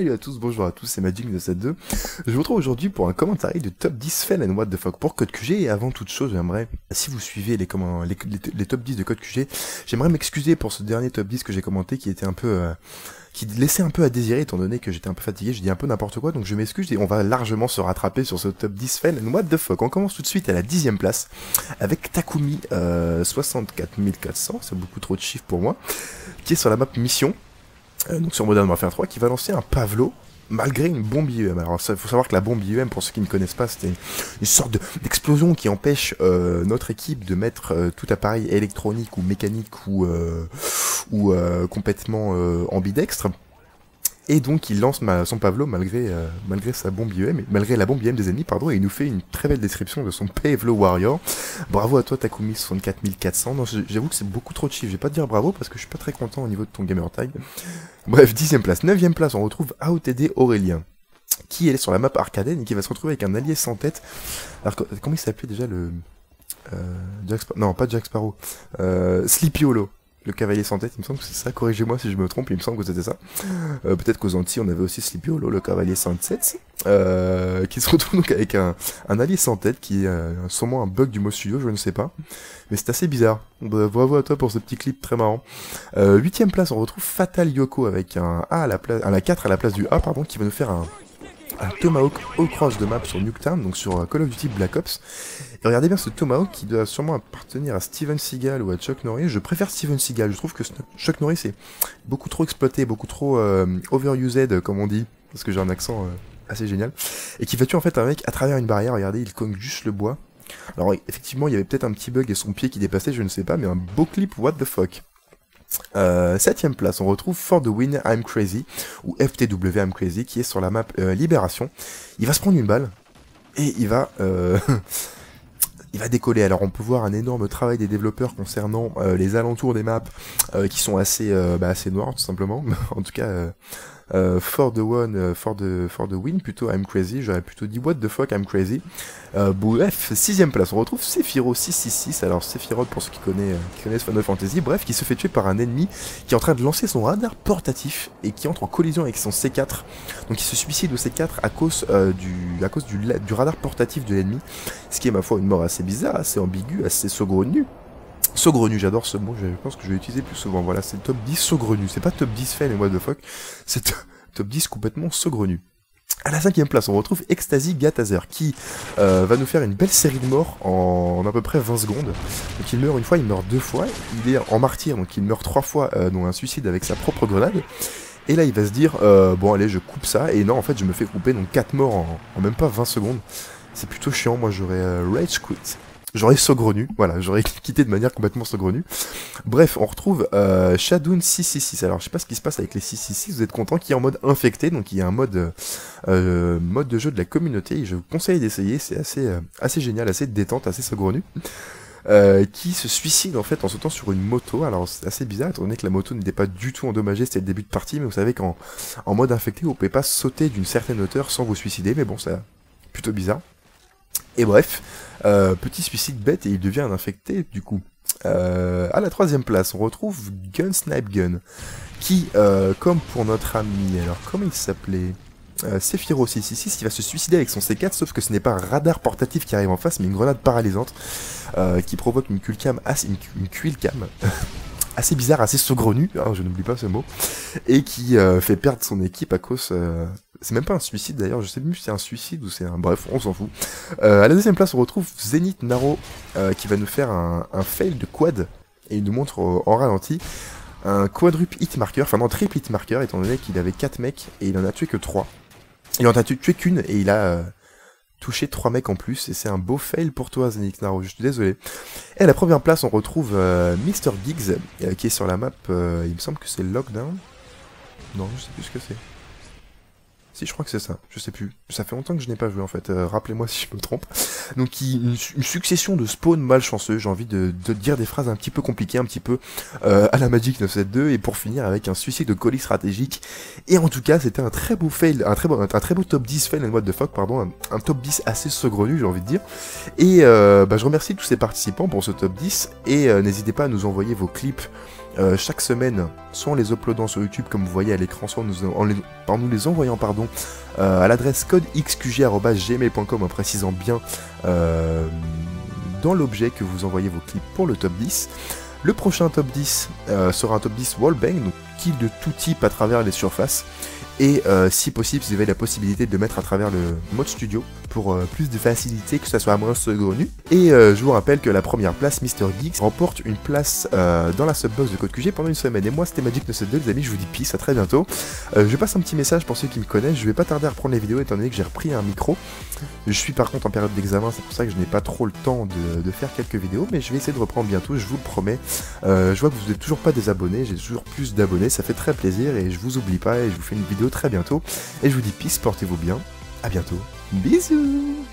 Salut à tous, bonjour à tous, c'est Magic972. Je vous retrouve aujourd'hui pour un commentaire de top 10 fail and what the fuck pour Code QG. Et avant toute chose, j'aimerais, si vous suivez les top 10 de Code QG, j'aimerais m'excuser pour ce dernier top 10 que j'ai commenté qui était un peu... qui laissait un peu à désirer étant donné que j'étais un peu fatigué, je dis un peu n'importe quoi, donc je m'excuse et on va largement se rattraper sur ce top 10 fail and what the fuck. On commence tout de suite à la 10ème place avec Takumi 64400, c'est beaucoup trop de chiffres pour moi, qui est sur la map mission. Donc sur Modern Warfare 3, qui va lancer un Pavlo malgré une bombe IEM. Alors il faut savoir que la bombe IEM, pour ceux qui ne connaissent pas, c'était une sorte d'explosion qui empêche notre équipe de mettre tout appareil électronique ou mécanique ou complètement ambidextre. Et donc il lance son Pavlo malgré sa bombe IEM, malgré la bombe IEM des ennemis, pardon, et il nous fait une très belle description de son Pavlo Warrior. Bravo à toi Takumi 64400. Non, j'avoue que c'est beaucoup trop de chiffres, je vais pas te dire bravo parce que je suis pas très content au niveau de ton gamer tag. Bref, 10ème place. 9ème place, on retrouve AOTD Aurélien, qui est sur la map Arcaden et qui va se retrouver avec un allié sans tête. Alors comment il s'appelait déjà le... non, pas Jack Sparrow. Sleepy Hollow. Le cavalier sans tête, il me semble que c'est ça, corrigez-moi si je me trompe, il me semble que c'était ça. Peut-être qu'aux Antilles, on avait aussi Sleepy Hollow, le cavalier sans tête, qui se retrouve donc avec un allié sans tête, qui est sûrement un bug du mot studio, je ne sais pas. Mais c'est assez bizarre. Bravo à toi pour ce petit clip très marrant. 8ème place, on retrouve Fatal Yoko avec un A à la place, la 4 à la place du A, pardon, qui va nous faire un Tomahawk all cross de map sur Nuketown, donc sur Call of Duty Black Ops. Et regardez bien ce Tomahawk qui doit sûrement appartenir à Steven Seagal ou à Chuck Norris. Je préfère Steven Seagal, je trouve que Chuck Norris est beaucoup trop exploité, beaucoup trop overused comme on dit, parce que j'ai un accent assez génial. Et qui va tuer en fait un mec à travers une barrière, regardez, il cogne juste le bois. Alors effectivement il y avait peut-être un petit bug et son pied qui dépassait, je ne sais pas, mais un beau clip what the fuck. 7ème place, on retrouve For the Win I'm Crazy, ou FTW I'm Crazy, qui est sur la map Libération. Il va se prendre une balle, et il va décoller. Alors on peut voir un énorme travail des développeurs concernant les alentours des maps, qui sont assez noirs tout simplement. En tout cas, for the win, plutôt I'm Crazy, j'aurais plutôt dit what the fuck I'm Crazy. Bref, 6ème place, on retrouve Sephiroth 666, alors Sephiroth pour ceux qui connaissent Final Fantasy, bref, qui se fait tuer par un ennemi qui est en train de lancer son radar portatif et qui entre en collision avec son C4, donc il se suicide au C4 à cause du radar portatif de l'ennemi, ce qui est ma foi une mort assez bizarre, assez ambiguë, assez saugrenue. Saugrenu, j'adore ce mot, je pense que je vais l'utiliser plus souvent. Voilà, c'est le top 10 saugrenu. C'est pas top 10 fail et what the fuck, c'est top 10 complètement saugrenu. À la 5ème place, on retrouve Ecstasy Gatazer, qui va nous faire une belle série de morts en à peu près 20 secondes. Donc il meurt une fois, il meurt deux fois, il est en martyr, donc il meurt 3 fois, dont un suicide avec sa propre grenade. Et là il va se dire, bon allez je coupe ça, et non en fait je me fais couper, donc 4 morts en même pas 20 secondes. C'est plutôt chiant, moi j'aurais rage quit. J'aurais saugrenu, voilà, j'aurais quitté de manière complètement saugrenue. Bref, on retrouve Shadoun 666. Alors, je sais pas ce qui se passe avec les 666, vous êtes content, qui est en mode infecté, donc il y a un mode de jeu de la communauté, et je vous conseille d'essayer, c'est assez génial, assez détente, assez saugrenu. Qui se suicide en fait en sautant sur une moto. Alors c'est assez bizarre étant donné que la moto n'était pas du tout endommagée, c'était le début de partie, mais vous savez qu'en mode infecté, vous pouvez pas sauter d'une certaine hauteur sans vous suicider, mais bon, c'est plutôt bizarre. Et bref, petit suicide bête et il devient un infecté du coup. À la 3ème place, on retrouve Gun Snipe Gun, qui, comme pour notre ami, alors comment il s'appelait, Sephiroth 666, qui va se suicider avec son C4, sauf que ce n'est pas un radar portatif qui arrive en face, mais une grenade paralysante, qui provoque une quillcam assez bizarre, assez saugrenue, hein, je n'oublie pas ce mot, et qui fait perdre son équipe à cause... c'est même pas un suicide d'ailleurs, je sais plus si c'est un suicide ou c'est un... Bref, on s'en fout. À la 2ème place, on retrouve Zenith Naro, qui va nous faire un fail de quad, et il nous montre en ralenti un quadruple hit marker, enfin non, triple hit marker, étant donné qu'il avait 4 mecs, et il en a tué que 3. Il en a tué qu'une, et il a... touché 3 mecs en plus, et c'est un beau fail pour toi Zenith Naro, je suis désolé. Et à la première place on retrouve Mr. Giggs, qui est sur la map, il me semble que c'est Lockdown. Non, je sais plus ce que c'est. Si, je crois que c'est ça, je sais plus. Ça fait longtemps que je n'ai pas joué en fait, rappelez-moi si je me trompe. Donc une succession de spawns malchanceux, j'ai envie de dire des phrases un petit peu compliquées, un petit peu à la Magic972, et pour finir avec un suicide de colis stratégique. Et en tout cas, c'était un très beau fail, un très beau top 10 fail and what the fuck, pardon, un top 10 assez saugrenu, j'ai envie de dire. Et je remercie tous ces participants pour ce top 10, et n'hésitez pas à nous envoyer vos clips chaque semaine, soit en les uploadant sur YouTube comme vous voyez à l'écran, soit en nous les envoyant à l'adresse codexqg@gmail.com en précisant bien dans l'objet que vous envoyez vos clips pour le top 10. Le prochain top 10 sera un top 10 wallbang, donc kill de tout type à travers les surfaces. Et si possible, vous avez la possibilité de le mettre à travers le mode studio pour plus de facilité, que ça soit à moins saugrenu. Et je vous rappelle que la première place, Mr. Geeks, remporte une place dans la subbox de Code QG pendant une semaine. Et moi, c'était Magic972, les amis, je vous dis peace, à très bientôt. Je passe un petit message pour ceux qui me connaissent, je vais pas tarder à reprendre les vidéos étant donné que j'ai repris un micro. Je suis par contre en période d'examen, c'est pour ça que je n'ai pas trop le temps de faire quelques vidéos, mais je vais essayer de reprendre bientôt, je vous le promets. Je vois que vous n'êtes toujours pas des abonnés, j'ai toujours plus d'abonnés, ça fait très plaisir et je vous oublie pas et je vous fais une vidéo très bientôt. Et je vous dis peace, portez-vous bien, à bientôt, bisous.